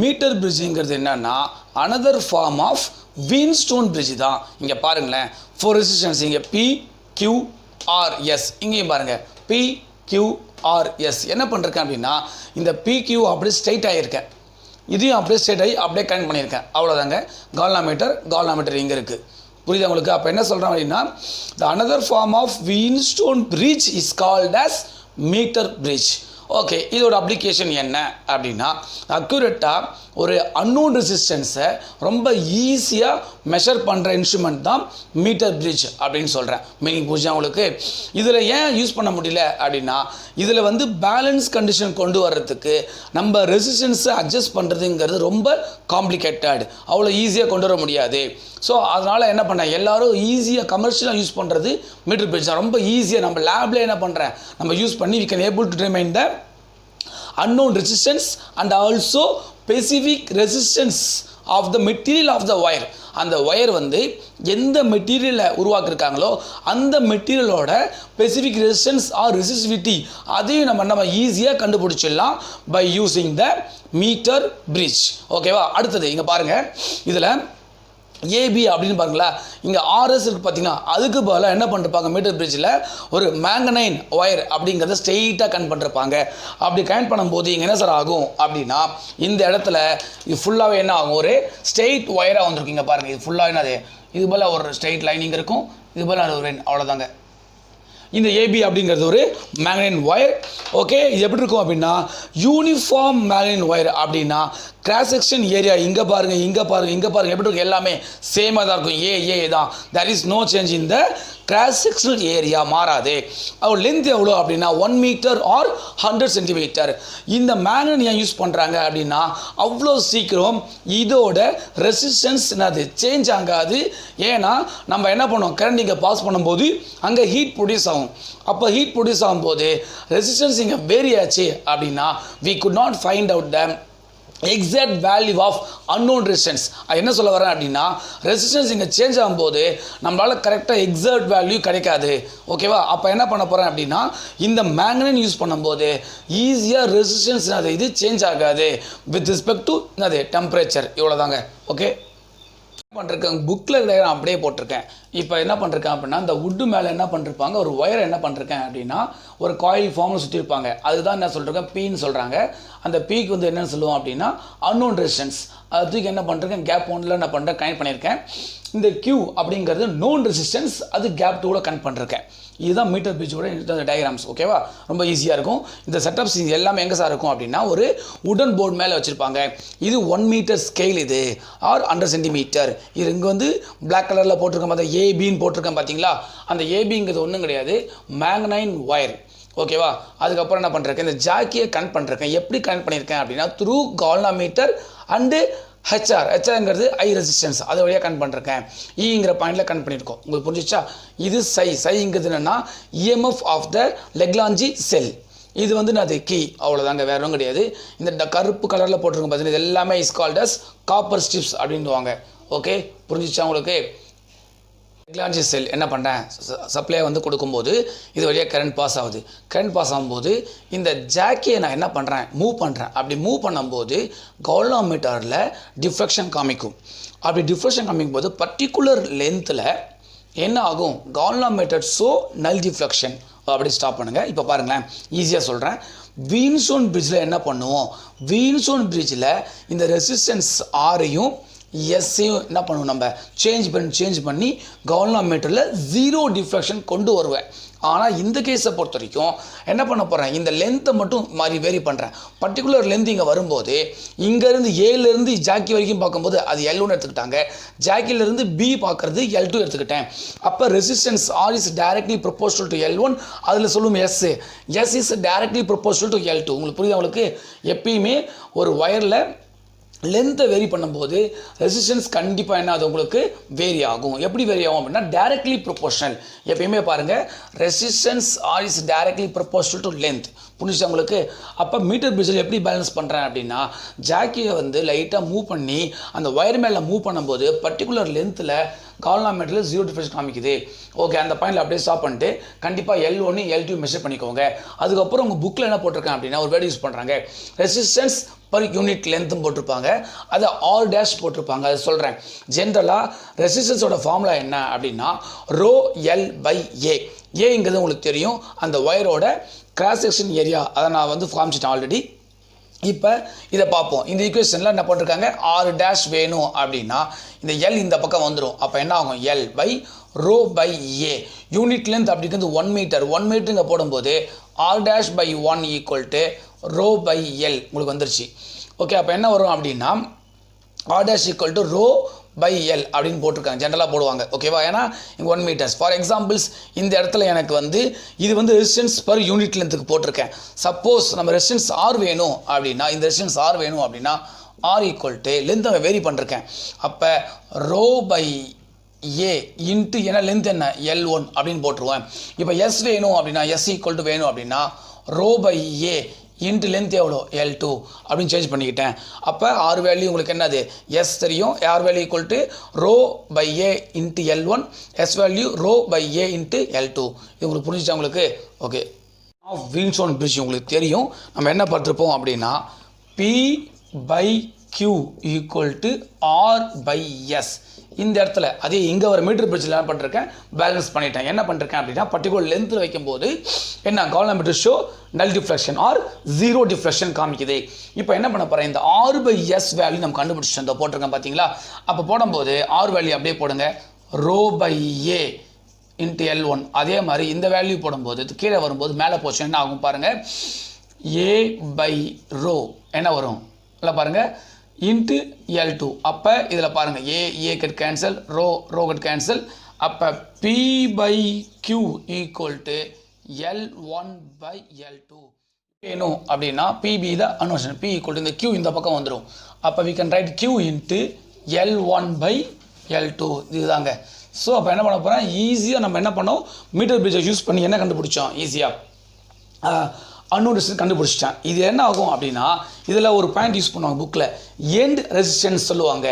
Metre பிரிட்ஜுங்கிறது என்னன்னா another form of Wheatstone bridge தான். இங்கே பாருங்களேன், ஃபோர் ரெசிஸ்டன்ஸ் இங்கே PQRS, இங்கேயும் பாருங்கள் PQRS. என்ன பண்ணிருக்கேன் அப்படின்னா இந்த PQ அப்படியே ஸ்ட்ரைட் ஆகியிருக்கேன், இதையும் அப்படியே ஸ்ட்ரைட் ஆகி அப்படியே கனெக்ட் பண்ணியிருக்கேன். அவ்வளோதாங்க. கால்னாமீட்டர் இங்கே இருக்குது. புரியுது உங்களுக்கு? அப்போ என்ன சொல்கிறேன் அப்படின்னா the another form of Wheatstone bridge is called as metre bridge. Okay, இதோட அப்ளிகேஷன் என்ன அப்படின்னா அக்யூரேட்டாக ஒரு அன்னோன் ரெசிஸ்டன்ஸை ரொம்ப ஈஸியாக மெஷர் பண்ணுற இன்ஸ்ட்ருமெண்ட் தான் மீட்டர் பிரிட்ஜ் அப்படின்னு சொல்கிறேன். மீனிங் புரிஞ்சா உங்களுக்கு? இதில் ஏன் யூஸ் பண்ண முடியல அப்படின்னா இதில் வந்து பேலன்ஸ் கண்டிஷன் கொண்டு வர்றதுக்கு நம்ம ரெசிஸ்டன்ஸை அட்ஜஸ்ட் பண்ணுறதுங்கிறது ரொம்ப காம்ப்ளிகேட்டட், அவ்வளோ ஈஸியாக கொண்டு வர முடியாது. ஸோ அதனால் என்ன பண்ணேன், எல்லோரும் ஈஸியாக கமர்ஷியலாக யூஸ் பண்ணுறது மீட்டர் பிரிட்ஜ் தான். ரொம்ப ஈஸியாக நம்ம லேபில் என்ன பண்ணுறேன், நம்ம யூஸ் பண்ணி we can able to determine the unknown resistance and also specific resistance of the material of the wire. அந்த ஒயர் வந்து எந்த மெட்டீரியலை உருவாக்கியிருக்காங்களோ அந்த மெட்டீரியலோட ஸ்பெசிஃபிக் ரெசிஸ்டன்ஸ் ஆர் ரெசிஸ்டிவிட்டி அதையும் நம்ம ஈஸியாக கண்டுபிடிச்சிடலாம் by using the meter bridge. ஓகேவா? அடுத்தது இங்கே பாருங்கள், இதில் ஏபி அப்படின்னு பாருங்களா, இங்கே ஆர்எஸ் இருக்குது பார்த்தீங்கன்னா, அதுக்கு பதிலாக என்ன பண்ணிருப்பாங்க மீட்டர் பிரிட்ஜில் ஒரு மேங்கனைன் ஒயர் அப்படிங்கிறத ஸ்ட்ரெயிட்டாக கனெக்ட் பண்ணிருப்பாங்க. அப்படி கனெக்ட் பண்ணும்போது இங்கே என்ன சார் ஆகும் அப்படின்னா இந்த இடத்துல இது ஃபுல்லாகவே என்ன ஆகும், ஒரு ஸ்ட்ரெயிட் ஒயராக வந்துருக்குங்க பாருங்கள். இது ஃபுல்லாக என்னது, இது போல் ஒரு ஸ்ட்ரெயிட் லைனிங் இருக்கும், இது போல் ஒரு அவ்வளோதாங்க. இந்த ஏபி அப்படிங்கிறது ஒரு மேக்னைன் ஒயர். ஓகே, இது எப்படி இருக்கும் அப்படின்னா யூனிஃபார்ம் மேக்னைன் ஒயர் அப்படின்னா கிராஸ் செக்ஷன் ஏரியா இங்கே பாருங்கள், இங்கே பாருங்கள், இங்கே பாருங்கள், எப்படி இருக்கும், எல்லாமே சேமாக தான் இருக்கும். ஏ தான். There is no change in the cross sectional area, மாறாது. அவர் லென்த் எவ்வளோ அப்படின்னா 1 மீட்டர் ஆர் 100 சென்டிமீட்டர். இந்த மேக்னைன் ஏன் யூஸ் பண்ணுறாங்க அப்படின்னா அவ்வளோ சீக்கிரம் இதோட ரெசிஸ்டன்ஸ் என்னது சேஞ்ச் ஆகாது. ஏன்னா நம்ம என்ன பண்ணோம், கரண்ட் இங்கே பாஸ் பண்ணும்போது அங்கே ஹீட் ப்ரொடியூஸ் ஆகும். அப்போ ஹீட் ப்ரொடியூஸ் ஆகும்போது ரெசிஸ்டன்ஸ் இங்கே வேரி ஆச்சு அப்படின்னா we could not find out the exact value of unknown resistance. அது என்ன சொல்ல வரேன் அப்படின்னா ரெசிஸ்டன்ஸ் இங்கே சேஞ்ச் ஆகும்போது நம்மளால் கரெக்டாக எக்ஸாக்ட் வேல்யூ கிடைக்காது. ஓகேவா? அப்போ என்ன பண்ண போகிறேன் அப்படின்னா இந்த மேக்னைன் யூஸ் பண்ணும்போது ஈஸியாக ரெசிஸ்டன்ஸ் இது சேஞ்ச் ஆகாது வித் ரெஸ்பெக்ட் டு அது டெம்பரேச்சர். இவ்வளோதாங்க. ஓகே, பண்ணிருக்கேன் புக்கில் டயக்ராம் அப்படியே போட்டிருக்கேன். இப்போ என்ன பண்ணிருக்கேன் அப்படின்னா இந்த வுட்டு மேலே என்ன பண்ணிருப்பாங்க, ஒரு ஒயர் என்ன பண்ணிருக்கேன் அப்படின்னா ஒரு காயில் ஃபார்மில் சுற்றிருப்பாங்க. அதுதான் என்ன சொல்லிருக்கேன், பீன்னு சொல்கிறாங்க. அந்த பீக்கு வந்து என்னென்னு சொல்லுவோம் அப்படின்னா அன்னோன் ரெசிஸ்டன்ஸ். அதுக்கு என்ன பண்ணிருக்கேன், கேப் 1ல் என்ன பண்ணுறேன், கனெக்ட் பண்ணியிருக்கேன். இந்த Q அப்படிங்கிறது நோன் ரெசிஸ்டன்ஸ், அது கேப் 2ல் கனெக்ட் பண்ணிருக்கேன். இதுதான் மீட்டர் பிரிட்ஜோட டயக்ராம்ஸ். ஓகேவா? ரொம்ப ஈஸியாக இருக்கும். இந்த செட்டப்ஸ் எல்லாமே எங்கே சார் இருக்கும் அப்படின்னா ஒரு உடன் போர்டு மேலே வச்சுருப்பாங்க. இது 1 மீட்டர் ஸ்கேல், இது ஆர் 100 சென்டிமீட்டர். இது இங்கே வந்து பிளாக் கலரில் போட்டிருக்கேன், பார்த்தா ஏபின்னு போட்டிருக்கேன் பார்த்தீங்களா. அந்த ஏபிங்கிறது ஒன்றும் கிடையாது, மேக்னைன் ஒயர். ஓகேவா? அதுக்கப்புறம் என்ன பண்ணுறேன், இந்த ஜாக்கியை கனெக்ட் பண்ணிருக்கேன். எப்படி கனெக்ட் பண்ணியிருக்கேன் அப்படின்னா த்ரூ கால்னாமீட்டர் அண்டு ஹெச்ஆர்ங்கிறது ஐ ரெசிஸ்டன்ஸ், அது வழியாக கனெக்ட் பண்ணிருக்கேன். ஈங்கிற பாயிண்டில் கனெக்ட் பண்ணியிருக்கோம். உங்களுக்கு புரிஞ்சிச்சா? இது சைங்கிறது என்னென்னா இஎம்எஃப் ஆஃப் த லெக்லாஞ்சி செல். இது வந்து அது கீ, அவ்வளோதாங்க, வேற ஒன்றும் கிடையாது. இந்த கருப்பு கலரில் போட்டிருக்கோம் பார்த்தீங்கன்னா இது எல்லாமே is called as copper strips அப்படின்வாங்க. ஓகே, புரிஞ்சிச்சா உங்களுக்கு? லெக்லாஞ்சி செல் என்ன பண்ணுறேன், சப்ளை வந்து கொடுக்கும்போது இது வழியாக கரண்ட் பாஸ் ஆகுது. கரண்ட் பாஸ் ஆகும்போது இந்த ஜாக்கியை நான் என்ன பண்ணுறேன், மூவ் பண்ணுறேன். அப்படி மூவ் பண்ணும்போது கால்னாமீட்டரில் டிஃப்ளெக்ஷன் காமிக்கும். அப்படி டிஃப்ளெக்ஷன் காமிக்கும் போது பர்டிகுலர் லென்த்தில் என்ன ஆகும், கால்னாமீட்டர் ஸோ நல் டிஃப்ளெக்ஷன். அப்படி ஸ்டாப் பண்ணுங்கள். இப்போ பாருங்களேன், ஈஸியாக சொல்கிறேன். வீன்ஸ்டோன் பிரிட்ஜில் என்ன பண்ணுவோம், வீன்ஸ்டோன் பிரிட்ஜில் இந்த ரெசிஸ்டன்ஸ் ஆரையும் எஸ்ஸையும் என்ன பண்ணுவோம், நம்ம சேஞ்ச் பண்ணி கால்னாமீட்டரில் 0 டிஃப்ளெக்ஷன் கொண்டு வருவேன். ஆனால் இந்த கேஸை பொறுத்த வரைக்கும் என்ன பண்ண போகிறேன், இந்த லென்த்தை மட்டும் மாதிரி வேரி பண்ணுறேன். பர்டிகுலர் லென்த் இங்கே வரும்போது இங்கேருந்து ஏலேருந்து ஜாக்கி வரைக்கும் பார்க்கும்போது அது L1 எடுத்துக்கிட்டாங்க, ஜாக்கிலேருந்து பி பார்க்குறது L2 எடுத்துக்கிட்டேன். அப்போ resistance R is directly proportional to L1. அதில் சொல்லும் S is directly proportional to L2. உங்களுக்கு புரியுது? உங்களுக்கு எப்பயுமே ஒரு ஒயரில் லென்த்தை வேரி பண்ணும்போது ரெசிஸ்டன்ஸ் கண்டிப்பாக என்ன அது உங்களுக்கு வேரி ஆகும். எப்படி வேரி ஆகும் அப்படின்னா டைரக்ட்லி ப்ரொபோர்ஷனல். எப்பயுமே பாருங்கள், resistance R is directly proportional to length. புரிஞ்சுச்சா உங்களுக்கு? அப்போ மீட்டர் பிரிட்ஜில் எப்படி பேலன்ஸ் பண்ணுறேன் அப்படின்னா, ஜாக்கியை வந்து லைட்டாக மூவ் பண்ணி அந்த ஒயர் மேலே மூவ் பண்ணும்போது பர்டிகுலர் லென்த்தில் கால்னாமீட்டரில் 0 டிஃப்ரென்ஸ் காமிக்குது. ஓகே, அந்த பாயிண்டில் அப்படியே ஸ்டாப் பண்ணிட்டு கண்டிப்பாக L1 L2 மெஷர் பண்ணிக்கோங்க. அதுக்கப்புறம் உங்கள் புக்கில் என்ன போட்டிருக்கேன் அப்படின்னா ஒரு வேர்டு யூஸ் பண்ணுறாங்க, ரெசிஸ்டன்ஸ் பர் யூனிட் லென்த்தும் போட்டிருப்பாங்க, அதை ஆர் டேஷ் போட்டிருப்பாங்க. அதை சொல்கிறேன். ஜென்ரலாக ரெசிஸ்டன்ஸோட ஃபார்முலா என்ன அப்படின்னா ரோ எல் பை ஏ. ஏங்கிறது உங்களுக்கு தெரியும், அந்த ஒயரோட கிராஸ் செக்ஷன் ஏரியா. அதை நான் வந்து காமிச்சிட்டேன் ஆல்ரெடி. இப்போ இதை பார்ப்போம். இந்த ஈக்குவேஷனில் என்ன போட்டிருக்காங்க, ஆர் டேஷ் வேணும் அப்படின்னா இந்த எல் இந்த பக்கம் வந்துடும். அப்போ என்ன ஆகும், L by rho by A. Unit length அப்படிங்கிறது 1 மீட்டர். 1 மீட்டருங்க போடும்போது R dash by 1 equal to rho by L உங்களுக்கு வந்துருச்சு. ஓகே, அப்போ என்ன வரும் அப்படின்னா R dash equal to rho by L அப்படின்னு போட்டிருக்காங்க. ஜென்ரலாக போடுவாங்க. ஓகேவா? ஏன்னா இங்கே 1 மீட்டர்ஸ். ஃபார் எக்ஸாம்பிள்ஸ் இந்த இடத்துல எனக்கு வந்து இது வந்து ரெசிஸ்டன்ஸ் பர் யூனிட் லென்த்துக்கு போட்டிருக்கேன். சப்போஸ் நம்ம ரெசிஸ்டன்ஸ் ஆர் வேணும் அப்படின்னா, இந்த ரெசிஸ்டன்ஸ் ஆர் வேணும் அப்படின்னா ஆர் ஈக்குவல் டு லென்த் அவன் வேரி பண்ணிருக்கேன். அப்போ ரோ பை ஏ இன்ட்டு என்ன லென்த் என்ன L1 அப்படின்னு போட்டுருவேன். இப்போ எஸ் வேணும் அப்படின்னா எஸ் ஈக்குவல் டு வேணும் அப்படின்னா rho by A into length எவ்வளோ L2 அப்படின்னு சேஞ்ச் பண்ணிக்கிட்டேன். அப்போ ஆர் வேல்யூ உங்களுக்கு என்னது, எஸ் தெரியும். R value equal to rho by A into L1, S value rho by A into L2. இது உங்களுக்கு புரிஞ்சிச்சா உங்களுக்கு? ஓகே, ஆஃப் வில்சன் பிரிட்ஜ் உங்களுக்கு தெரியும். நம்ம என்ன பார்த்துருப்போம் அப்படின்னா P by Q equal to R by S. இந்த இடத்துல அதே இங்கே ஒரு மீட்டர் பிரிட்ஜில் என்ன பண்ணிருக்கேன், பேலன்ஸ் பண்ணிட்டேன். என்ன பண்ணிருக்கேன் அப்படின்னா பர்டிகுலர் லென்த்தில் வைக்கும்போது என்ன கால்னாமீட்டர் ஷோ நல் டிஃப்ளெக்ஷன் ஆர் 0 டிஃப்ளெக்ஷன் காமிக்குது. இப்போ என்ன பண்ண போகிறேன், இந்த ஆர் பை எஸ் வேல்யூ நம்ம கண்டுபிடிச்சிட்டோம். இந்த போட்டிருக்கேன் பார்த்தீங்களா? அப்போ போடும்போது ஆர் வேல்யூ அப்படியே போடுங்க, row by A into L1. அதே மாதிரி இந்த வேல்யூ போடும்போது கீழே வரும்போது மேலே போச்சு என்ன ஆகும் பாருங்கள், ஏ பை ரோ என்ன வரும் இல்லை பாருங்கள் இன்ட்டு L2. அப்போ இதில் பாருங்கள் A cut cancel, rho cut cancel. அப்போ P by Q equal to L1 by L2 வேணும் அப்படின்னா PB தான் அன்வர்ஷன். P ஈக்குவல் டு இந்த Q இந்த பக்கம் வந்துடும். அப்போ we can write Q into L1 by L2. இதுதாங்க. ஸோ அப்போ என்ன பண்ண போகிறேன், ஈஸியாக நம்ம என்ன பண்ணோம், மீட்டர் பிரிட்ஜை யூஸ் பண்ணி என்ன கண்டுபிடிச்சோம், ஈஸியாக அன்னோன் ரெசிஸ்டன்ஸ் கண்டுபிடிச்சிட்டேன். இது என்ன ஆகும் அப்படின்னா இதில் ஒரு பாயிண்ட் யூஸ் பண்ணுவாங்க புக்கில், எண்ட் ரெசிஸ்டன்ஸ் சொல்லுவாங்க.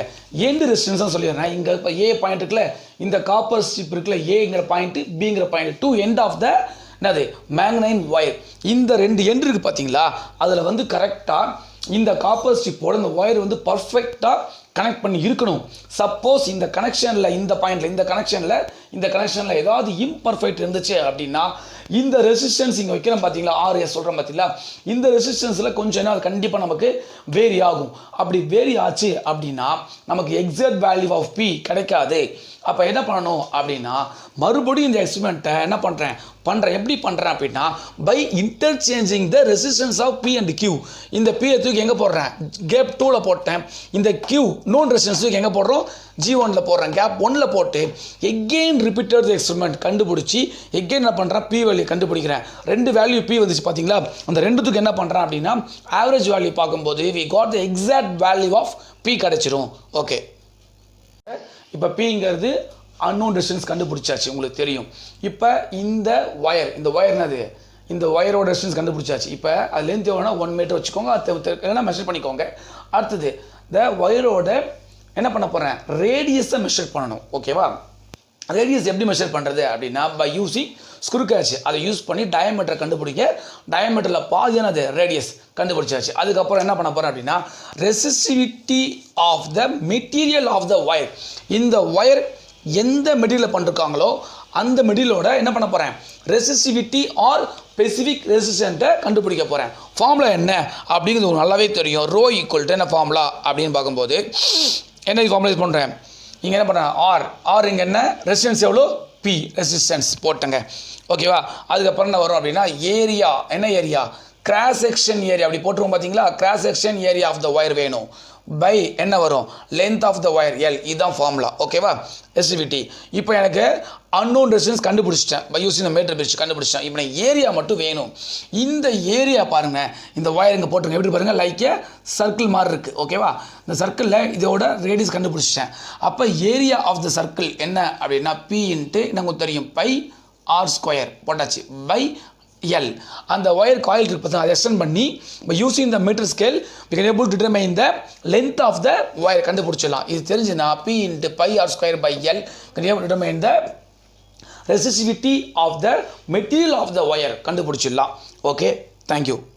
எண்ட் ரெசிஸ்டன்ஸ் தான் சொல்லிடுறேன். இங்கே இப்போ ஏ பாயிண்ட் இருக்குல்ல, இந்த காப்பர் ஸ்ட்ரிப் இருக்குல்ல, ஏங்கிற பாயிண்ட்டு பிங்கிற பாயிண்ட், 2 எண்ட் ஆஃப் த என்னது மேக்னைன் ஒயர். இந்த 2 எண்ட் இருக்குது பார்த்தீங்களா, அதில் வந்து கரெக்டாக இந்த காப்பர் ஸ்ட்ரிப்போட இந்த ஒயர் வந்து பர்ஃபெக்டாக கனெக்ட் பண்ணி இருக்கணும். சப்போஸ் இந்த கனெக்ஷனில் இந்த பாயிண்டில் இந்த கனெக்ஷனில் ஏதாவது இம்பர்ஃபெக்ட் இருந்துச்சு அப்படின்னா இந்த ரெசிஸ்டன்ஸ் இங்கே வைக்கிறோம் பார்த்தீங்களா, ஆர்எஸ் சொல்கிறோம் பார்த்தீங்களா, இந்த ரெசிஸ்டன்ஸில் கொஞ்சம் அது கண்டிப்பாக நமக்கு வேரி ஆகும். அப்படி வேரி ஆச்சு அப்படின்னா நமக்கு எக்ஸாக்ட் வேல்யூ ஆஃப் P கிடைக்காது. அப்போ என்ன பண்ணணும் அப்படின்னா மறுபடியும் இந்த எக்ஸ்பெரிமெண்ட்டை என்ன பண்ணுறேன் எப்படி பண்ணுறேன் அப்படின்னா by interchanging the resistance of P and Q. இந்த P தூக்கி எங்கே போடுறேன், கேப் 2ல் போட்டேன். இந்த Q நோன் ரெசிஸ்டன்ஸ் தூக்கி எங்கே போடுறோம், G1ல் போடுறேன். கேப் 1ல் போட்டு எகெயின் ரிப்பீட்டட் எக்ஸ்பெரிமெண்ட் கண்டுபிடிச்சி எகெயின் என்ன பண்ணுறேன், P வேல்யூ கண்டுபிடிக்கிறேன். 2 வேல்யூ P வந்துச்சு பார்த்தீங்களா, அந்த ரெண்டுத்துக்கு என்ன பண்ணுறேன் அப்படின்னா ஆவரேஜ் வேல்யூ பார்க்கும்போது we got the exact value of P கிடைச்சிரும். ஓகே, இப்போ Pங்கிறது அன்னோன் ரெசிஸ்டன்ஸ் கண்டுபிடிச்சாச்சு உங்களுக்கு தெரியும். இப்போ இந்த ஒயர் என்னது, இந்த ஒயரோட ரெசிஸ்டன்ஸ் கண்டுபிடிச்சாச்சு. இப்போ அது லென்த் எவ்வளோனா 1 மீட்டர் வச்சுக்கோங்க, அது மெஷர் பண்ணிக்கோங்க. அடுத்தது இந்த ஒயரோட என்ன பண்ண போகிறேன், ரேடியஸை மெஷர் பண்ணணும். ஓகேவா? ரேடியஸ் எப்படி மெஷர் பண்ணுறது அப்படின்னா பை யூஸிங் ஸ்க்ரூ கேட்ச். அதை யூஸ் பண்ணி டயமீட்டரை கண்டுபிடிக்க, டயமீட்டரில் பாதியானது ரேடியஸ் கண்டுபிடிச்சாச்சு. அதுக்கப்புறம் என்ன பண்ண போகிறேன் அப்படின்னா resistivity of the material of the wire. இந்த ஒயர் எந்த மெட்டீரியல் பண்ணிருக்காங்களோ அந்த மெட்டீரியலோட என்ன பண்ண போகிறேன், ரெசிஸ்டிவிட்டி ஆர் ஸ்பெசிஃபிக் ரெசிஸ்டன்ட்டை கண்டுபிடிக்க போகிறேன். ஃபார்முலா என்ன அப்படிங்கிறது உங்களுக்கு நல்லாவே தெரியும். ரோ ஈக்குவல் டு என்ன ஃபார்முலா அப்படின்னு பார்க்கும்போது என்ன ஃபார்முலா யூஸ் பண்ணுறேன், இங்கே என்ன பண்ணுறேன் ஆர் இங்கே என்ன ரெசிஸ்டன்ஸ் எவ்வளோ, P ரெசிஸ்டன்ஸ் போட்டங்க. ஓகேவா? அதுக்கப்புறம் என்ன வரும் அப்படின்னா ஏரியா, என்ன ஏரியா, கிராஸ் செக்ஷன் ஏரியா அப்படி போட்டுருவோம் பார்த்தீங்களா, cross section area of the wire வேணும். பை என்ன வரும், length of the wire L. இதுதான் ஃபார்முலா. ஓகேவா? ரெசிஸ்டிவிட்டி. இப்போ எனக்கு அன்னோன் ரெசிஸ்டன்ஸ் கண்டுபிடிச்சிட்டேன், by using the meter bridge கண்டுபிடிச்சிட்டேன். இப்போ எனக்கு ஏரியா மட்டும் வேணும். இந்த ஏரியா பாருங்கள், இந்த ஒயர் இங்கே போட்டுருங்க, எப்படி பாருங்கள், லைக் ஏ சர்க்கிள் மாதிரி இருக்குது. ஓகேவா? இந்த சர்க்கிளில் இதோட ரேடியஸ் கண்டுபிடிச்சிட்டேன். அப்போ ஏரியா ஆஃப் த சர்க்கிள் என்ன அப்படின்னா P இன்ட்டு நமக்கு தெரியும் பை R ஸ்கொயர் போட்டாச்சு, by L. And the wire coil இருக்கு அதை extend பண்ணி by using the meter scale we can able to determine the length of the wire கண்டுபிடிச்சிடலாம். இது தெரிஞ்சுனா P into pi r square by L can able to determine the resistivity of the material of the wire கண்டுபிடிச்சிடலாம். Okay, thank you.